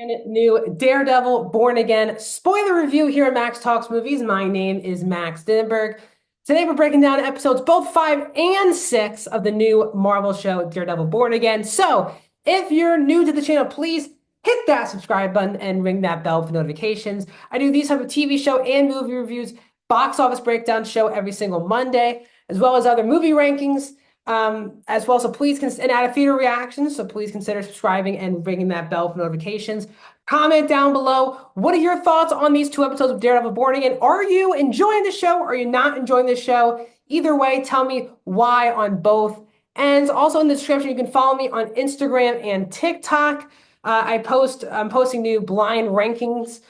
brand new Daredevil Born Again spoiler review here at Max Talks Movies. My name is Max Dinenberg. Today we're breaking down episodes both 5 and 6 of the new Marvel show Daredevil Born Again. So if you're new to the channel, please hit that subscribe button and ring that bell for notifications. I do these type of TV show and movie reviews, box office breakdown show every single Monday, as well as other movie rankings as well. So please, and add a theater reactions. So please consider subscribing and ringing that bell for notifications. Comment down below. What are your thoughts on these 2 episodes of Daredevil Born Again? Are you enjoying the show? Are you not enjoying the show? Either way, tell me why on both ends. Also in the description, you can follow me on Instagram and TikTok. I'm posting new blind rankings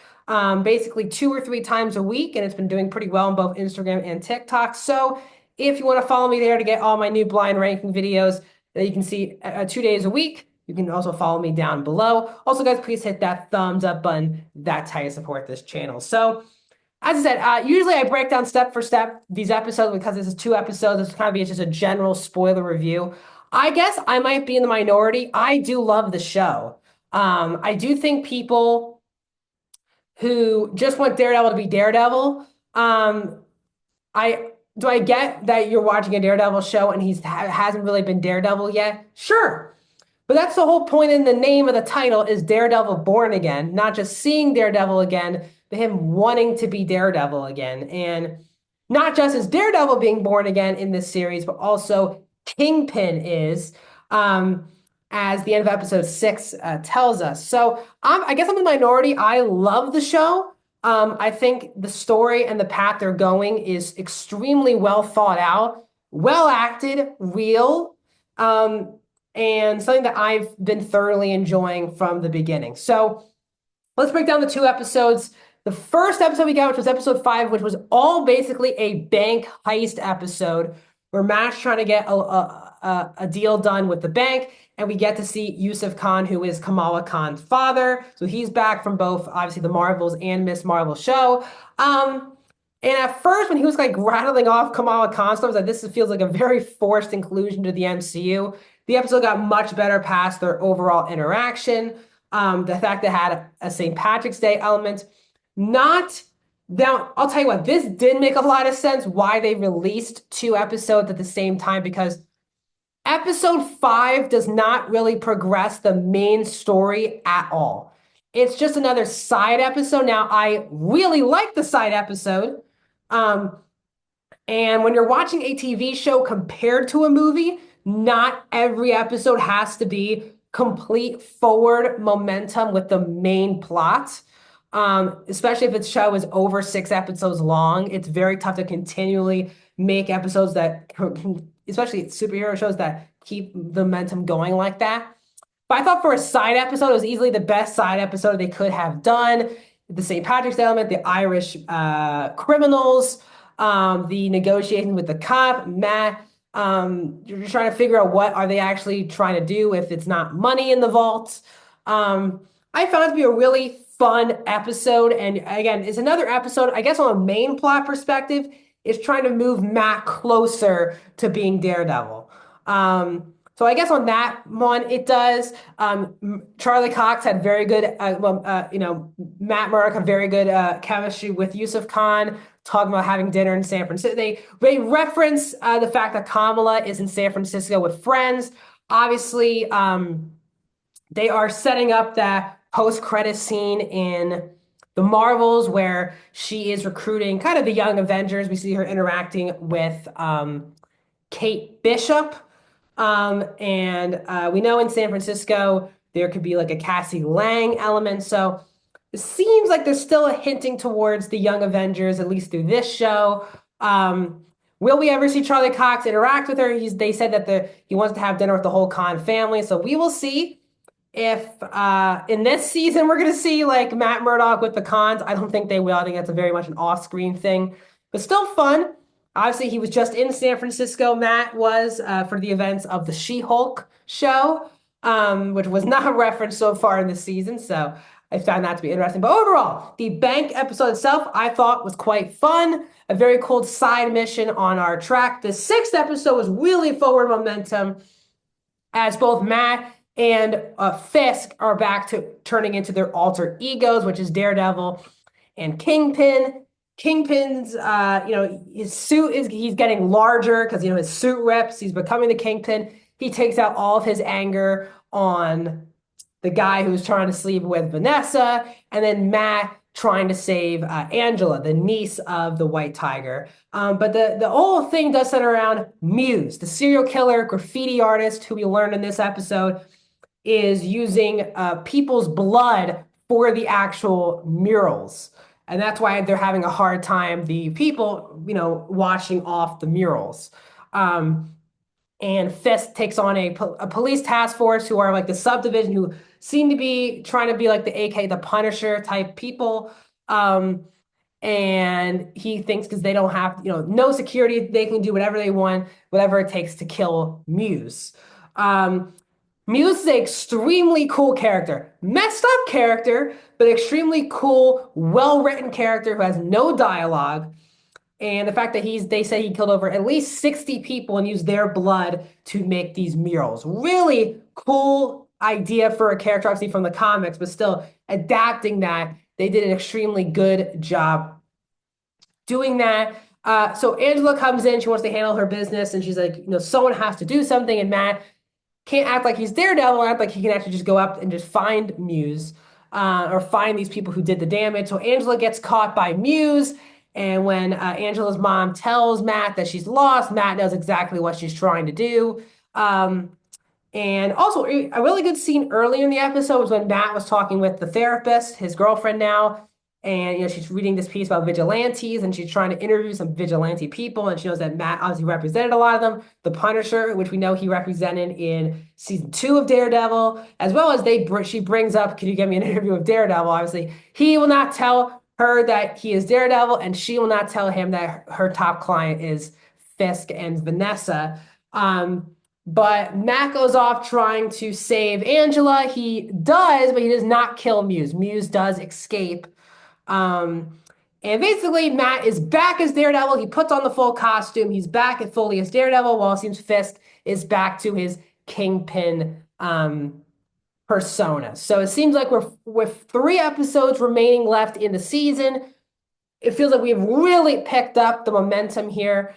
basically 2 or 3 times a week, and it's been doing pretty well on both Instagram and TikTok. So if you want to follow me there to get all my new blind ranking videos that you can see 2 days a week, you can also follow me down below. Also, guys, please hit that thumbs up button. That's how you support this channel. So, as I said, usually I break down step for step these episodes because this is 2 episodes. It's kind of just a general spoiler review. I guess I might be in the minority. I do love the show. I do think people who just want Daredevil to be Daredevil, I get that you're watching a Daredevil show and hasn't really been Daredevil yet? Sure. But that's the whole point in the name of the title is Daredevil Born Again, not just seeing Daredevil again, but him wanting to be Daredevil again. And not just as Daredevil being born again in this series, but also Kingpin is, as the end of episode 6 tells us. So I guess I'm in the minority. I love the show. I think the story and the path they're going is extremely well thought out, well acted, real, and something that I've been thoroughly enjoying from the beginning. So let's break down the 2 episodes. The first episode we got, which was episode 5, which was all basically a bank heist episode where Matt's trying to get a deal done with the bank, and we get to see Yusuf Khan, who is Kamala Khan's father. So he's back from both, obviously, the Marvels and Miss Marvel show. And at first, when he was like rattling off Kamala Khan stuff, I was like, this feels like a very forced inclusion to the MCU. The episode got much better past their overall interaction. The fact that it had a St. Patrick's Day element. Not Now, I'll tell you what, this did make a lot of sense why they released 2 episodes at the same time, because episode 5 does not really progress the main story at all. It's just another side episode. Now, I really like the side episode. And when you're watching a TV show compared to a movie, not every episode has to be complete forward momentum with the main plot. Especially if its show is over 6 episodes long, it's very tough to continually make episodes that, especially superhero shows, that keep the momentum going like that. But I thought for a side episode, it was easily the best side episode they could have done. The St. Patrick's element, the Irish criminals, the negotiation with the cop, Matt. You're just trying to figure out what are they actually trying to do if it's not money in the vault. I found it to be a really fun episode. And again, it's another episode, I guess, on a main plot perspective, is trying to move Matt closer to being Daredevil. So I guess on that one, it does. Charlie Cox had very good, Matt Murdock had very good chemistry with Yusuf Khan, talking about having dinner in San Francisco. They reference the fact that Kamala is in San Francisco with friends. Obviously, they are setting up that post-credit scene in the Marvels where she is recruiting kind of the young Avengers. We see her interacting with Kate Bishop. And we know in San Francisco, there could be like a Cassie Lang element. So it seems like there's still a hinting towards the young Avengers, at least through this show. Will we ever see Charlie Cox interact with her? They said that he wants to have dinner with the whole Khan family. So we will see if in this season we're going to see like Matt Murdock with the Khans. I don't think they will. I think that's a very much an off-screen thing, but still fun. Obviously, he was just in San Francisco, Matt was, for the events of the She-Hulk show, which was not referenced so far in this season, so I found that to be interesting. But overall, the bank episode itself, I thought was quite fun, a very cool side mission on our track. The 6th episode was really forward momentum, as both Matt and Fisk are back to turning into their alter egos, which is Daredevil and Kingpin. Kingpin's, his suit he's getting larger because, his suit rips. He's becoming the Kingpin. He takes out all of his anger on the guy who's trying to sleep with Vanessa, and then Matt trying to save Angela, the niece of the White Tiger. But the whole thing does center around Muse, the serial killer graffiti artist who we learned in this episode is using people's blood for the actual murals. And that's why they're having a hard time, the people, watching off the murals. And Fisk takes on a police task force who are like the subdivision who seem to be trying to be like the AK, the Punisher type people. And he thinks because they don't have, no security, they can do whatever they want, whatever it takes to kill Muse. Muse is an extremely cool character. Messed up character, but extremely cool, well-written character who has no dialogue. And the fact that they say he killed over at least 60 people and used their blood to make these murals. Really cool idea for a character, obviously from the comics, but still adapting that. They did an extremely good job doing that. So Angela comes in, she wants to handle her business, and she's like, someone has to do something, and Matt can't act like he's Daredevil, act like he can actually just go up and just find Muse or find these people who did the damage. So Angela gets caught by Muse, and when Angela's mom tells Matt that she's lost, Matt knows exactly what she's trying to do. And also, a really good scene earlier in the episode was when Matt was talking with the therapist, his girlfriend now, and she's reading this piece about vigilantes, and she's trying to interview some vigilante people, and she knows that Matt obviously represented a lot of them. The Punisher, which we know he represented in season 2 of Daredevil, as well as she brings up, "Can you get me an interview with Daredevil?" Obviously, he will not tell her that he is Daredevil, and she will not tell him that her top client is Fisk and Vanessa. But Matt goes off trying to save Angela. He does, but he does not kill Muse. Muse does escape. And basically, Matt is back as Daredevil. He puts on the full costume. He's back at fully as Daredevil, while it seems Fisk is back to his Kingpin persona. So it seems like we're with 3 episodes remaining left in the season. It feels like we've really picked up the momentum here.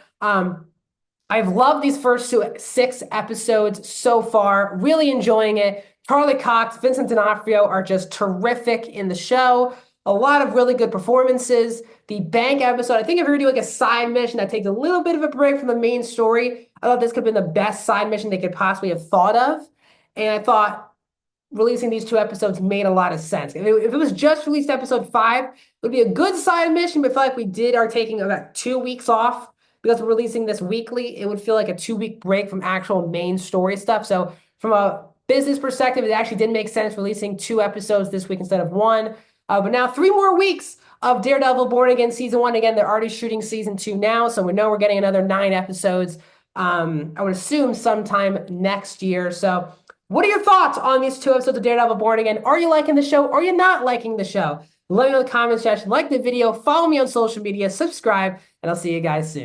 I've loved these first 6 episodes so far. Really enjoying it. Charlie Cox, Vincent D'Onofrio are just terrific in the show. A lot of really good performances. The bank episode, I think if we were doing like a side mission that takes a little bit of a break from the main story, I thought this could have been the best side mission they could possibly have thought of. And I thought releasing these 2 episodes made a lot of sense. If it was just released episode 5, it would be a good side mission, but I feel like we are taking about 2 weeks off because we're releasing this weekly. It would feel like a 2-week break from actual main story stuff. So from a business perspective, it actually did make sense releasing 2 episodes this week instead of 1. But now 3 more weeks of Daredevil Born Again season 1. Again, they're already shooting season 2 now, so we know we're getting another 9 episodes. I would assume sometime next year. So what are your thoughts on these 2 episodes of Daredevil Born Again? Are you liking the show? Or are you not liking the show? Let me know in the comment section. Like the video, follow me on social media, subscribe, and I'll see you guys soon.